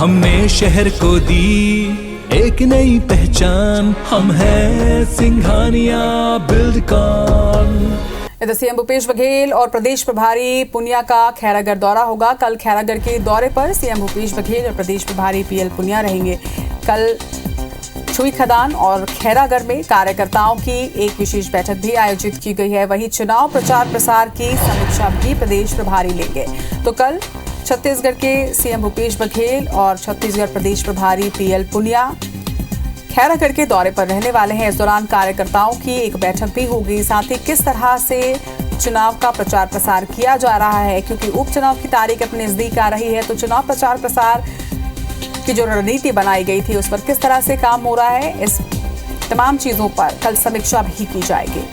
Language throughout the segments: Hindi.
हमने शहर को दी एक नई पहचान, हम हैं सिंघानिया बिल्डकॉन। इधर सीएम भूपेश बघेल और प्रदेश प्रभारी पुनिया का खैरागढ़ दौरा होगा। कल खैरागढ़ के दौरे पर सीएम भूपेश बघेल और प्रदेश प्रभारी पीएल पुनिया रहेंगे। कल छुई खदान और खैरागढ़ में कार्यकर्ताओं की एक विशेष बैठक भी आयोजित की गई है। वहीं चुनाव प्रचार प्रसार की समीक्षा भी प्रदेश प्रभारी लेंगे। तो कल छत्तीसगढ़ के सीएम भूपेश बघेल और छत्तीसगढ़ प्रदेश प्रभारी पीएल पुनिया खैरागढ़ के दौरे पर रहने वाले हैं। इस दौरान कार्यकर्ताओं की एक बैठक भी होगी। साथ ही किस तरह से चुनाव का प्रचार प्रसार किया जा रहा है, क्योंकि उपचुनाव की तारीख अपने नजदीक आ रही है, तो चुनाव प्रचार प्रसार की जो रणनीति बनाई गई थी उस पर किस तरह से काम हो रहा है, इस तमाम चीजों पर कल समीक्षा भी की जाएगी।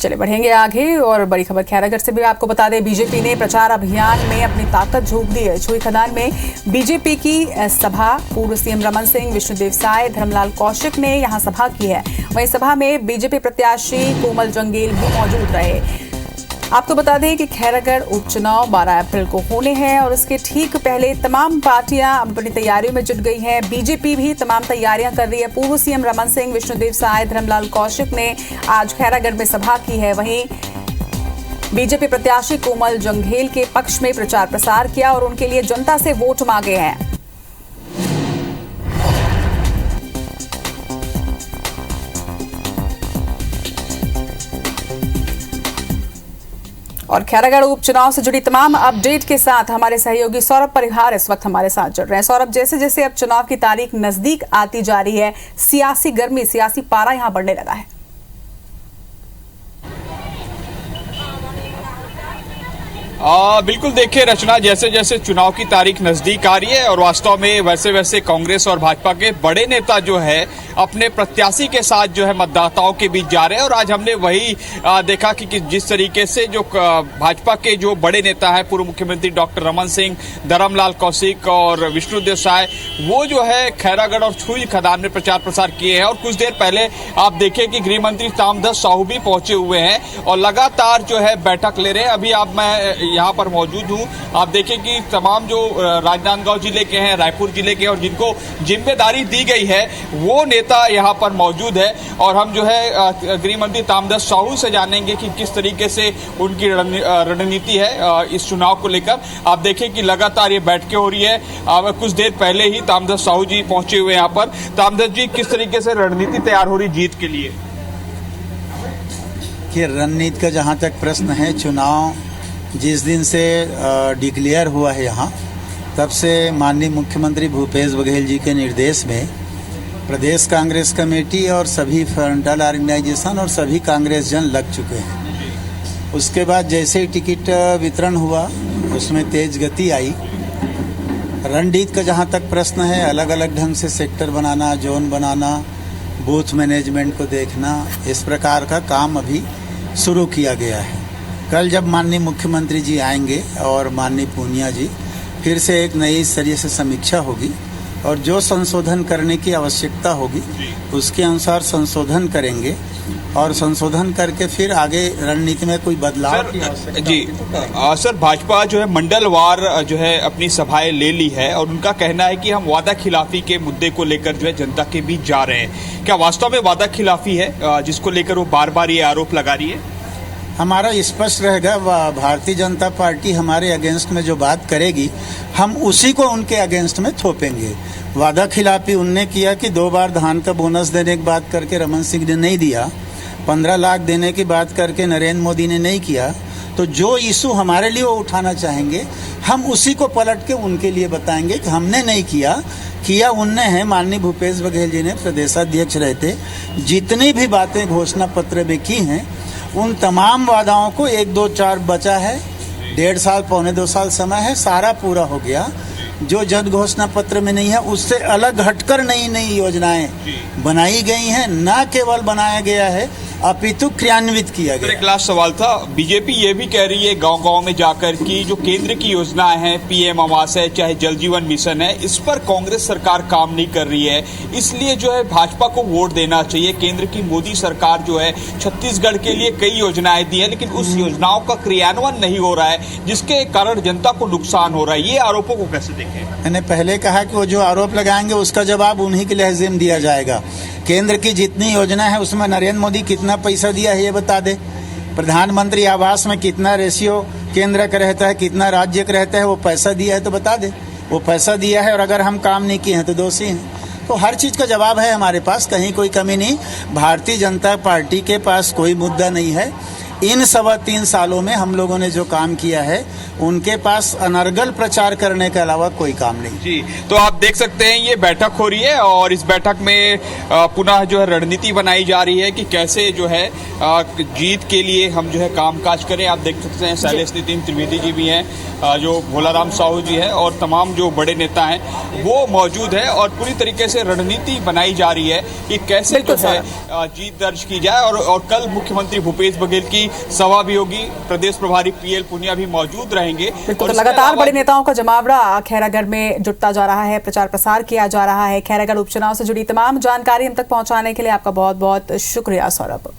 चले बढ़ेंगे आगे और बड़ी खबर खैरागढ़ से भी आपको बता दें, बीजेपी ने प्रचार अभियान में अपनी ताकत झोंक दी है। छुई खदान में बीजेपी की सभा पूर्व सीएम रमन सिंह, विष्णुदेव साय, धर्मलाल कौशिक ने यहां सभा की है। वहीं सभा में बीजेपी प्रत्याशी कोमल जंगेल भी मौजूद रहे। आपको बता दें कि खैरागढ़ उपचुनाव 12 अप्रैल को होने हैं और इसके ठीक पहले तमाम पार्टियां अपनी तैयारियों में जुट गई हैं। बीजेपी भी तमाम तैयारियां कर रही है। पूर्व सीएम रमन सिंह, विष्णुदेव साय, धर्मलाल कौशिक ने आज खैरागढ़ में सभा की है। वहीं बीजेपी प्रत्याशी कोमल जंगेल के पक्ष में प्रचार प्रसार किया और उनके लिए जनता से वोट मांगे हैं। और खैरागढ़ उपचुनाव से जुड़ी तमाम अपडेट के साथ हमारे सहयोगी सौरभ परिहार इस वक्त हमारे साथ जुड़ रहे हैं। सौरभ, जैसे जैसे अब चुनाव की तारीख नजदीक आती जा रही है, सियासी गर्मी, सियासी पारा यहां बढ़ने लगा है। बिल्कुल देखिए रचना, जैसे जैसे चुनाव की तारीख नजदीक आ रही है और वास्तव में वैसे वैसे कांग्रेस और भाजपा के बड़े नेता जो है अपने प्रत्याशी के साथ जो है मतदाताओं के बीच जा रहे हैं। और आज हमने वही देखा कि जिस तरीके से जो भाजपा के जो बड़े नेता है, पूर्व मुख्यमंत्री डॉक्टर रमन सिंह, धर्मलाल कौशिक और विष्णुदेव साय, वो जो है खैरागढ़ और छुई खदान में प्रचार प्रसार किए हैं। और कुछ देर पहले आप देखें कि गृह मंत्री ताम्रध्वज साहू भी पहुंचे हुए हैं और लगातार जो है बैठक ले रहे हैं। अभी मैं यहाँ पर मौजूद हूँ, आप देखें कि तमाम जो राजनांदगांव जिले के हैं, रायपुर जिले के और जिनको जिम्मेदारी दी गई है वो नेता यहाँ पर मौजूद है। और हम जो है गृह मंत्री ताम्रध्वज साहू से जानेंगे कि किस तरीके से उनकी रणनीति है इस चुनाव को लेकर। आप देखें कि लगातार ये बैठकें हो रही है। कुछ देर पहले ही ताम्रध्वज साहू जी पहुंचे हुए यहाँ पर। ताम्रध्वज जी, किस तरीके से रणनीति तैयार हो रही जीत के लिए? कि रणनीति का जहाँ तक प्रश्न है, चुनाव जिस दिन से डिक्लेयर हुआ है यहाँ, तब से माननीय मुख्यमंत्री भूपेश बघेल जी के निर्देश में प्रदेश कांग्रेस कमेटी और सभी फ्रंटल ऑर्गेनाइजेशन और सभी कांग्रेस जन लग चुके हैं। उसके बाद जैसे ही टिकट वितरण हुआ उसमें तेज गति आई। रणनीति का जहाँ तक प्रश्न है, अलग अलग ढंग से सेक्टर बनाना, जोन बनाना, बूथ मैनेजमेंट को देखना, इस प्रकार का काम अभी शुरू किया गया है। कल जब माननीय मुख्यमंत्री जी आएंगे और माननीय पुनिया जी, फिर से एक नई स्तरीय से समीक्षा होगी और जो संशोधन करने की आवश्यकता होगी उसके अनुसार संशोधन करेंगे और संशोधन करके फिर आगे रणनीति में कोई बदलाव की आवश्यकता जी सर, भाजपा जो है मंडलवार जो है अपनी सभाएं ले ली है और उनका कहना है कि हम वादा खिलाफी के मुद्दे को लेकर जो है जनता के बीच जा रहे हैं। क्या वास्तव में वादा खिलाफी है जिसको लेकर वो बार बार ये आरोप लगा रही है? हमारा स्पष्ट रहेगा, भारतीय जनता पार्टी हमारे अगेंस्ट में जो बात करेगी हम उसी को उनके अगेंस्ट में थोपेंगे। वादा खिलाफी उनने किया कि 2 बार धान का बोनस देने की बात करके रमन सिंह ने नहीं दिया, 15 लाख देने की बात करके नरेंद्र मोदी ने नहीं किया। तो जो इशू हमारे लिए वो उठाना चाहेंगे हम उसी को पलट के उनके लिए बताएंगे कि हमने नहीं किया उनने है। माननीय भूपेश बघेल जी ने प्रदेशाध्यक्ष रहते जितनी भी बातें घोषणा पत्र में की हैं उन तमाम वादाओं को 1, 2, 4 बचा है, 1.5 साल, 1.25 साल समय है, सारा पूरा हो गया। जो जन घोषणा पत्र में नहीं है उससे अलग हटकर नई नई योजनाएं बनाई गई हैं। न केवल बनाया गया है अपितु क्रियान्वित किया एक गया। लास्ट सवाल था, बीजेपी ये भी कह रही है गांव-गांव में जाकर कि जो केंद्र की योजनाएं हैं, पीएम आवास है, चाहे जल जीवन मिशन है, इस पर कांग्रेस सरकार काम नहीं कर रही है, इसलिए जो है भाजपा को वोट देना चाहिए। केंद्र की मोदी सरकार जो है छत्तीसगढ़ के लिए कई योजनाएं दी है, लेकिन उस योजनाओं का क्रियान्वयन नहीं हो रहा है, जिसके कारण जनता को नुकसान हो रहा है। ये आरोपों को कैसे देखें? मैंने पहले कहा कि वो जो आरोप लगाएंगे उसका जवाब उन्हीं के लहजे में दिया जाएगा। केंद्र की जितनी योजना है उसमें नरेंद्र मोदी कितना पैसा दिया है ये बता दे। प्रधानमंत्री आवास में कितना रेशियो केंद्र का रहता है, कितना राज्य का रहता है, वो पैसा दिया है तो बता दे। वो पैसा दिया है और अगर हम काम नहीं किए हैं तो दोषी हैं। तो हर चीज़ का जवाब है हमारे पास, कहीं कोई कमी नहीं। भारतीय जनता पार्टी के पास कोई मुद्दा नहीं है। इन 3.25 सालों में हम लोगों ने जो काम किया है उनके पास अनर्गल प्रचार करने के अलावा कोई काम नहीं। जी, तो आप देख सकते हैं ये बैठक हो रही है और इस बैठक में पुनः जो है रणनीति बनाई जा रही है कि कैसे जो है जीत के लिए हम जो है कामकाज करें। आप देख सकते हैं शैलेश नितिन त्रिवेदी जी भी हैं, जो भोलाराम साहू जी है और तमाम जो बड़े नेता हैं वो मौजूद है और पूरी तरीके से रणनीति बनाई जा रही है कि कैसे जो है जीत दर्ज की जाए। और कल मुख्यमंत्री भूपेश बघेल की सभा भी होगी, प्रदेश प्रभारी पीएल पुनिया भी मौजूद रहेंगे। तो लगातार बड़े नेताओं का जमावड़ा खैरागढ़ में जुटता जा रहा है, प्रचार प्रसार किया जा रहा है। खैरागढ़ उपचुनाव से जुड़ी तमाम जानकारी हम तक पहुंचाने के लिए आपका बहुत बहुत शुक्रिया सौरभ।